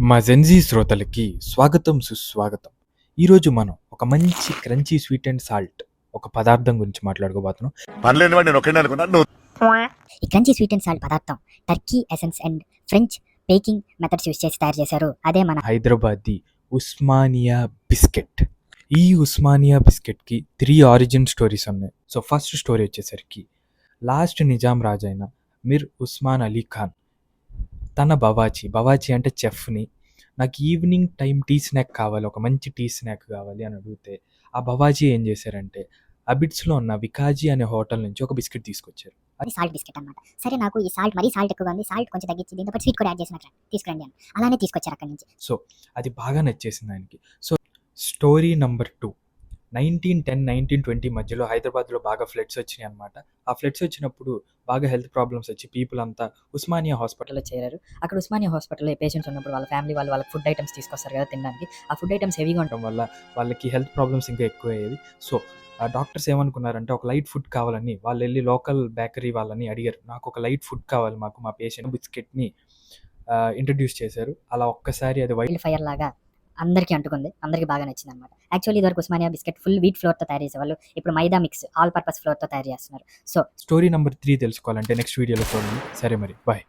మా జెన్జీ శ్రోతలకి స్వాగతం సుస్వాగతం. ఈరోజు మనం ఒక మంచి క్రంచీ స్వీట్ అండ్ సాల్ట్ ఒక పదార్థం గురించి మాట్లాడుకోబోతున్నాం. పనిలేని వాడు నేను ఒక్కడే అనుకున్నా నువ్వు ఈ క్రంచీ స్వీట్ అండ్ సాల్ట్ పదార్థం Turkey essence and French baking methods use చేసి తయారు చేశారు. అదే మన హైదరాబాదీ ఉస్మానియా బిస్కెట్. ఈ ఉస్మానియా బిస్కెట్కి 3 ఆరిజిన్ స్టోరీస్ ఉన్నాయి. సో ఫస్ట్ స్టోరీ వచ్చేసరికి లాస్ట్ నిజాం రాజైన మిర్ ఉస్మాన్ అలీ ఖాన్ తన బవాచి అంటే చెఫ్ని నాకు ఈవినింగ్ టైం టీ స్నాక్ కావాలి, ఒక మంచి టీ స్నాక్ కావాలి అని అడిగితే ఆ బవాజీ ఏం చేశారంటే అబిడ్స్లో ఉన్న వికాజీ అనే హోటల్ నుంచి ఒక బిస్కెట్ తీసుకొచ్చారు. అది సాల్ట్ బిస్కెట్ అన్నమాట. సరే నాకు ఈ సాల్ట్ మరీ సాల్ట్ ఎక్కువగా ఉంది, సాల్ట్ కొంచెం తగ్గించి దీంతో పాటు స్వీట్ కూడా యాడ్ చేసినట్టు తీసుకురండి అని అలానే తీసుకొచ్చారు అక్కడి నుంచి. సో అది బాగా నచ్చేసింది ఆయనకి. సో స్టోరీ నెంబర్ 2, 1910, 1920 మధ్యలో హైదరాబాద్లో బాగా ఫ్లడ్స్ వచ్చినాయి అనమాట. ఆ ఫ్లడ్స్ వచ్చినప్పుడు బాగా హెల్త్ ప్రాబ్లమ్స్ వచ్చి పీపుల్ అంతా ఉస్మానియా హాస్పిటల్ హాస్పిటల్లో చేరారు. అక్కడ ఉస్మానియా హాస్పిటల్లో పేషెంట్స్ ఉన్నప్పుడు వాళ్ళ ఫ్యామిలీ వాళ్ళకి ఫుడ్ ఐటమ్స్ తీసుకొస్తారు కదా తినడానికి. ఆ ఫుడ్ ఐటమ్స్ హెవీగా ఉండడం వల్ల వాళ్ళకి హెల్త్ ప్రాబ్లమ్స్ ఇంకా ఎక్కువ అయ్యేవి. సో ఆ డాక్టర్స్ ఏమనుకున్నారంటే ఒక లైట్ ఫుడ్ కావాలని వాళ్ళు వెళ్ళి లోకల్ బేకరీ వాళ్ళని అడిగారు, నాకు ఒక లైట్ ఫుడ్ కావాలి, మాకు మా పేషెంట్ బిస్కెట్ని ఇంట్రడ్యూస్ చేశారు. అలా ఒక్కసారి అది వైల్డ్ వైల్డ్ ఫైర్ లాగా అందరికీ అంటుకుంది, అందరికీ బాగా నచ్చింది అనమాట. యాక్చువల్లీ ఇదివరకు ఉస్మానియా బిస్కెట్ ఫుల్ వీట్ ఫ్లోర్తో తయారు చేసేవాళ్ళు, ఇప్పుడు మైదా మిక్స్ ఆల్ పర్పస్ ఫ్లోర్తో తయారు చేస్తున్నారు. సో స్టోరీ నెంబర్ 3 తెలుసుకోవాలంటే నెక్స్ట్ వీడియోలో చూడండి. సరే మరి బాయ్.